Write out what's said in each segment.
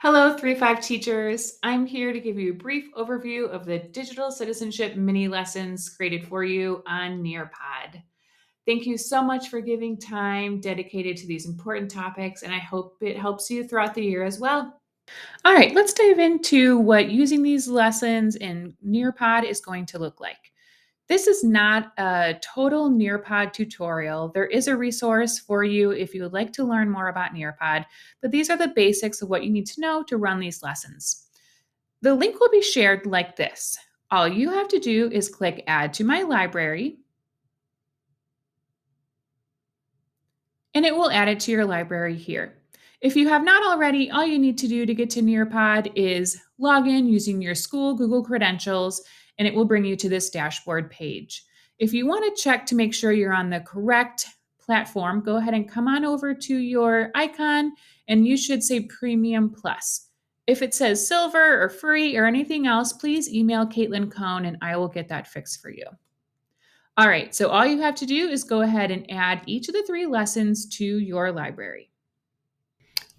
Hello, 3-5 teachers. I'm here to give you a brief overview of the digital citizenship mini lessons created for you on Nearpod. Thank you so much for giving time dedicated to these important topics, and I hope it helps you throughout the year as well. All right, let's dive into what using these lessons in Nearpod is going to look like. This is not a total Nearpod tutorial. There is a resource for you if you would like to learn more about Nearpod, but these are the basics of what you need to know to run these lessons. The link will be shared like this. All you have to do is click Add to My Library, and it will add it to your library here. If you have not already, all you need to do to get to Nearpod is log in using your school Google credentials, and it will bring you to this dashboard page. If you want to check to make sure you're on the correct platform, go ahead and come on over to your icon, and you should say Premium Plus. If it says Silver or Free or anything else, please email Caitlin Cohn, and I will get that fixed for you. All right, so all you have to do is go ahead and add each of the 3 lessons to your library.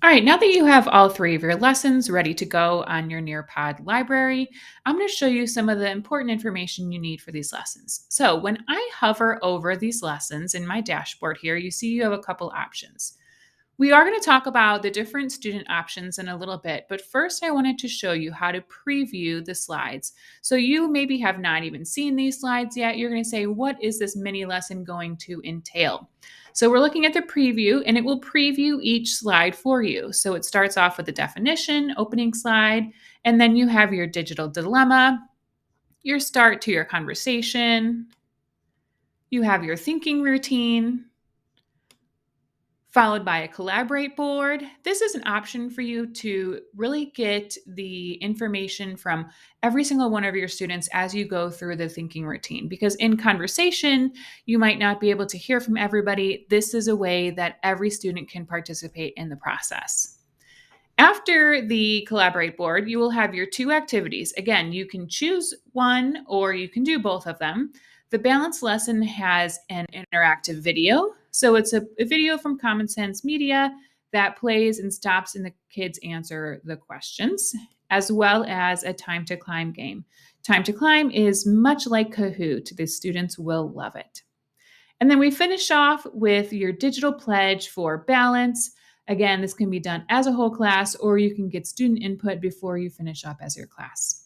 All right, now that you have all 3 of your lessons ready to go on your Nearpod library, I'm going to show you some of the important information you need for these lessons. So when I hover over these lessons in my dashboard here, you see you have a couple options. We are going to talk about the different student options in a little bit, but first I wanted to show you how to preview the slides. So you maybe have not even seen these slides yet. You're going to say, what is this mini lesson going to entail? So we're looking at the preview, and it will preview each slide for you. So it starts off with the definition, opening slide, and then you have your digital dilemma, your start to your conversation, you have your thinking routine, followed by a collaborate board. This is an option for you to really get the information from every single one of your students as you go through the thinking routine. Because in conversation, you might not be able to hear from everybody. This is a way that every student can participate in the process. After the collaborate board, you will have your 2 activities. Again, you can choose one or you can do both of them. The balanced lesson has an interactive video. So it's a video from Common Sense Media that plays and stops and the kids answer the questions, as well as a time to climb game. Time to climb is much like Kahoot. The students will love it. And then we finish off with your digital pledge for balance. Again, this can be done as a whole class, or you can get student input before you finish up as your class.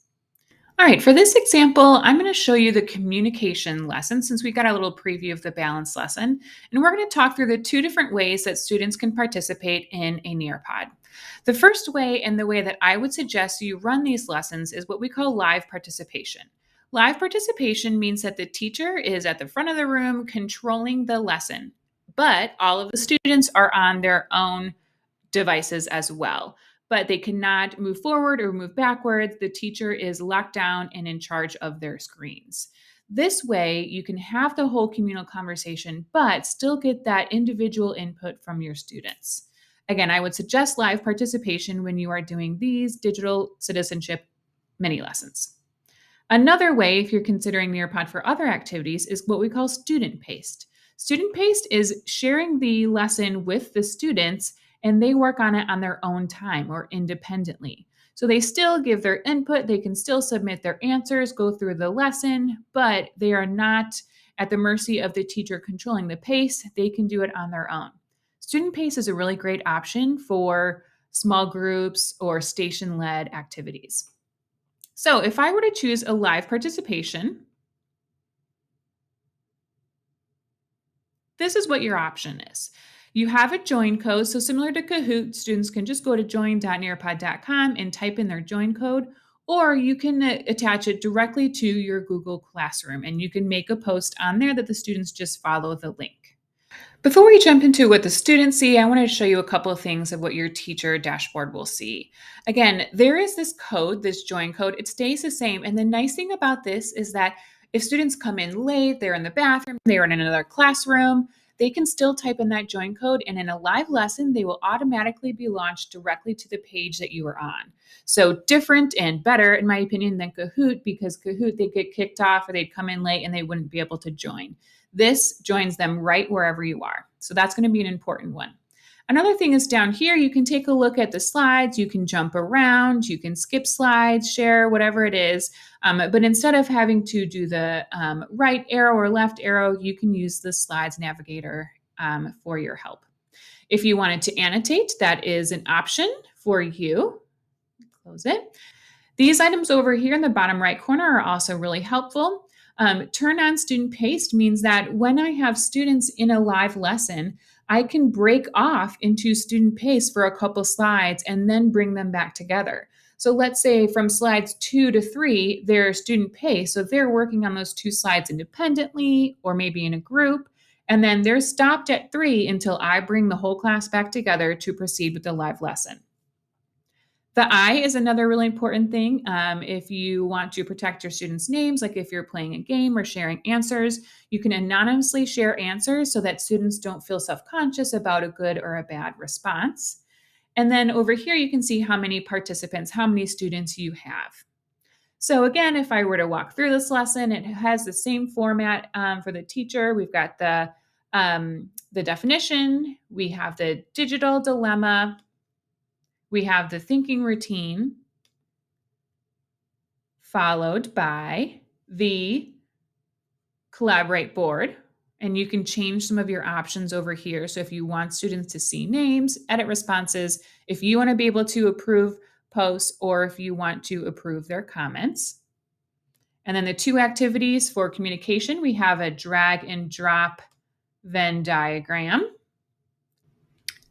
All right, for this example, I'm going to show you the communication lesson since we got a little preview of the balance lesson. And we're going to talk through the 2 different ways that students can participate in a Nearpod. The first way, and the way that I would suggest you run these lessons, is what we call live participation. Live participation means that the teacher is at the front of the room controlling the lesson, but all of the students are on their own devices as well. But they cannot move forward or move backwards. The teacher is locked down and in charge of their screens. This way, you can have the whole communal conversation, but still get that individual input from your students. Again, I would suggest live participation when you are doing these digital citizenship mini lessons. Another way, if you're considering Nearpod for other activities, is what we call student paced. Student paced is sharing the lesson with the students, and they work on it on their own time or independently. So they still give their input, they can still submit their answers, go through the lesson, but they are not at the mercy of the teacher controlling the pace. They can do it on their own. Student pace is a really great option for small groups or station-led activities. So if I were to choose a live participation, this is what your option is. You have a join code. So similar to Kahoot, students can just go to join.nearpod.com and type in their join code, or you can attach it directly to your Google Classroom, and you can make a post on there that the students just follow the link. Before we jump into what the students see, I want to show you a couple of things of what your teacher dashboard will see. Again, there is this code, this join code. It stays the same. And the nice thing about this is that if students come in late, they're in the bathroom, they're in another classroom, they can still type in that join code, and in a live lesson, they will automatically be launched directly to the page that you are on. So different and better, in my opinion, than Kahoot, because Kahoot, they get kicked off or they'd come in late and they wouldn't be able to join. This joins them right wherever you are. So that's going to be an important one. Another thing is down here, you can take a look at the slides. You can jump around, you can skip slides, share, whatever it is. But instead of having to do the right arrow or left arrow, you can use the slides navigator for your help. If you wanted to annotate, that is an option for you. Close it. These items over here in the bottom right corner are also really helpful. Turn on student paced means that when I have students in a live lesson, I can break off into student pace for a couple slides and then bring them back together. So let's say from slides 2 to 3, they're student pace. So they're working on those 2 slides independently or maybe in a group. And then they're stopped at 3 until I bring the whole class back together to proceed with the live lesson. The I is another really important thing. If you want to protect your students' names, like if you're playing a game or sharing answers, you can anonymously share answers so that students don't feel self-conscious about a good or a bad response. And then over here, you can see how many participants, how many students you have. So again, if I were to walk through this lesson, it has the same format for the teacher. We've got the definition, we have the digital dilemma, we have the thinking routine, followed by the collaborate board. And you can change some of your options over here. So if you want students to see names, edit responses, if you want to be able to approve posts, or if you want to approve their comments. And then the 2 activities for communication, we have a drag and drop Venn diagram.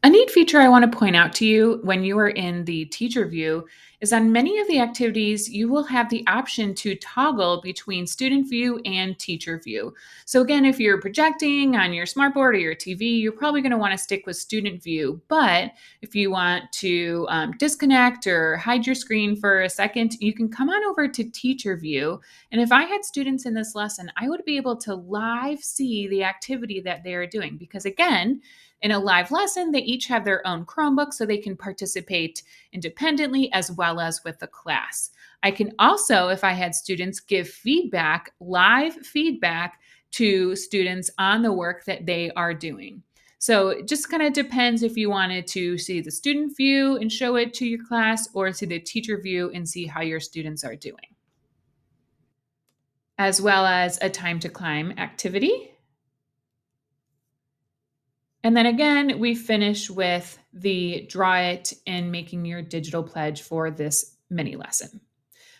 A neat feature I want to point out to you when you are in the teacher view is on many of the activities, you will have the option to toggle between student view and teacher view. So again, if you're projecting on your smartboard or your TV, you're probably going to want to stick with student view. But if you want to disconnect or hide your screen for a second, you can come on over to teacher view. And if I had students in this lesson, I would be able to live see the activity that they are doing. Because again, in a live lesson, they each have their own Chromebook so they can participate independently as well as with the class. I can also, if I had students, give feedback, live feedback to students on the work that they are doing. So it just kind of depends if you wanted to see the student view and show it to your class or see the teacher view and see how your students are doing. As well as a time to climb activity. And then again, we finish with the draw it and making your digital pledge for this mini lesson.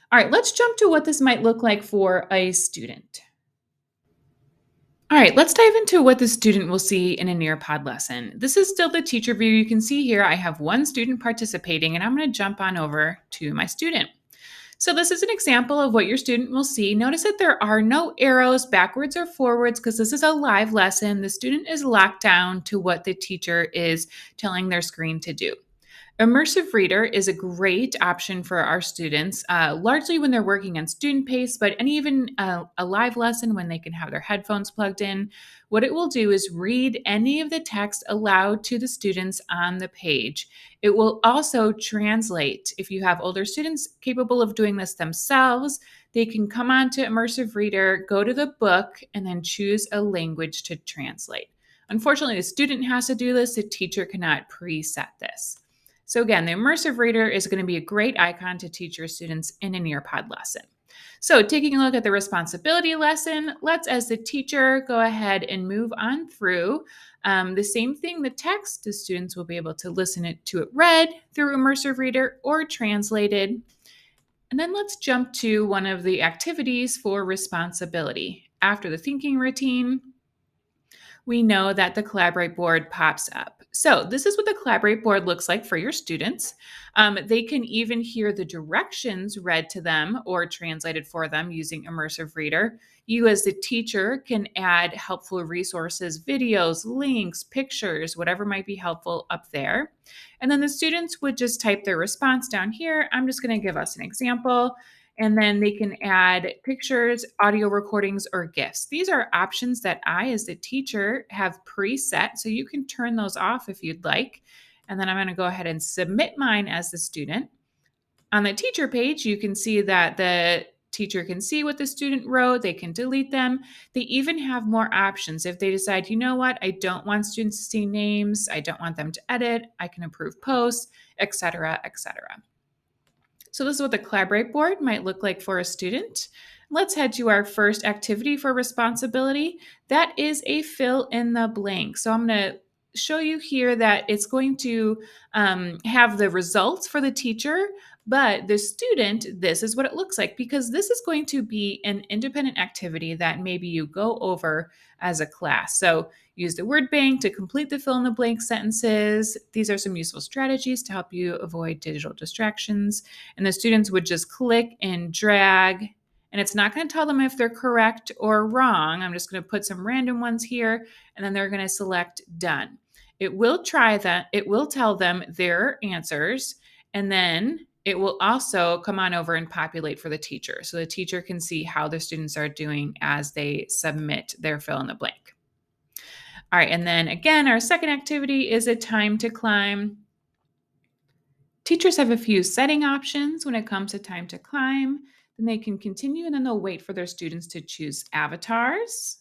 All right, let's jump to what this might look like for a student. All right, let's dive into what the student will see in a Nearpod lesson. This is still the teacher view. You can see here I have 1 student participating, and I'm going to jump on over to my student. So this is an example of what your student will see. Notice that there are no arrows backwards or forwards because this is a live lesson. The student is locked down to what the teacher is telling their screen to do. Immersive Reader is a great option for our students, largely when they're working on student pace, and even a live lesson when they can have their headphones plugged in. What it will do is read any of the text aloud to the students on the page. It will also translate. If you have older students capable of doing this themselves, they can come on to Immersive Reader, go to the book, and then choose a language to translate. Unfortunately, the student has to do this. The teacher cannot preset this. So again, the Immersive Reader is going to be a great icon to teach your students in a Nearpod lesson. So taking a look at the responsibility lesson, let's, as the teacher, go ahead and move on through the same thing, the text. The students will be able to listen to it read through Immersive Reader or translated. And then let's jump to one of the activities for responsibility. After the thinking routine, we know that the Collaborate board pops up. So this is what the Collaborate board looks like for your students. They can even hear the directions read to them or translated for them using Immersive Reader. You as the teacher can add helpful resources, videos, links, pictures, whatever might be helpful up there. And then the students would just type their response down here. I'm just going to give us an example. And then they can add pictures, audio recordings, or GIFs. These are options that I, as the teacher, have preset, so you can turn those off if you'd like. And then I'm going to go ahead and submit mine as the student. On the teacher page, you can see that the teacher can see what the student wrote. They can delete them. They even have more options. If they decide, you know what, I don't want students to see names, I don't want them to edit, I can approve posts, etc., etc. So this is what the Collaborate board might look like for a student. Let's head to our first activity for responsibility. That is a fill in the blank. So I'm going to show you here that it's going to have the results for the teacher, but the student, this is what it looks like, because this is going to be an independent activity that maybe you go over as a class. So use the word bank to complete the fill in the blank sentences. These are some useful strategies to help you avoid digital distractions. And the students would just click and drag, and it's not going to tell them if they're correct or wrong. I'm just going to put some random ones here, and then they're going to select done. It will try that. It will tell them their answers, and then it will also come on over and populate for the teacher. So the teacher can see how the students are doing as they submit their fill in the blank. All right, and then again, our second activity is a time to climb. Teachers have a few setting options when it comes to time to climb. Then they can continue, and then they'll wait for their students to choose avatars.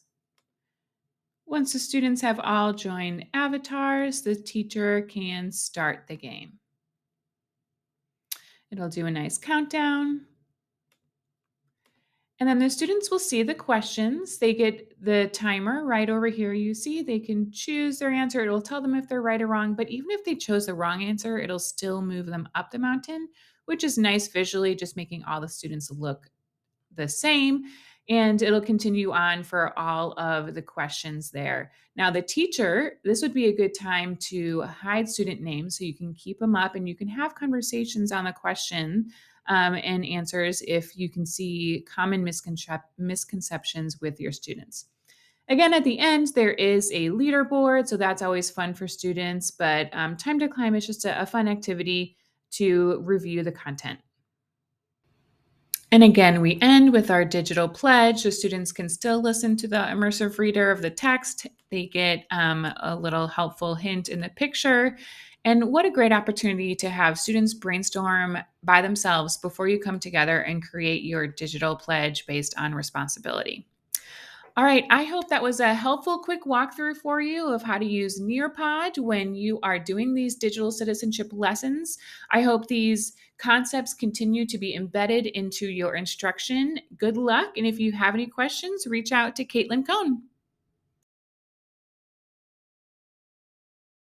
Once the students have all joined avatars, the teacher can start the game. It'll do a nice countdown. And then the students will see the questions. They get the timer right over here. You see, they can choose their answer. It will tell them if they're right or wrong. But even if they chose the wrong answer, it'll still move them up the mountain, which is nice visually, just making all the students look the same. And it'll continue on for all of the questions there. Now, the teacher, this would be a good time to hide student names so you can keep them up and you can have conversations on the question and answers if you can see common misconceptions with your students. Again, at the end, there is a leaderboard, so that's always fun for students, but Time to Climb is just a fun activity to review the content. And again, we end with our digital pledge. The students can still listen to the immersive reader of the text. They get a little helpful hint in the picture. And what a great opportunity to have students brainstorm by themselves before you come together and create your digital pledge based on responsibility. All right, I hope that was a helpful quick walkthrough for you of how to use Nearpod when you are doing these digital citizenship lessons. I hope these concepts continue to be embedded into your instruction. Good luck, and if you have any questions, reach out to Caitlin Cohn.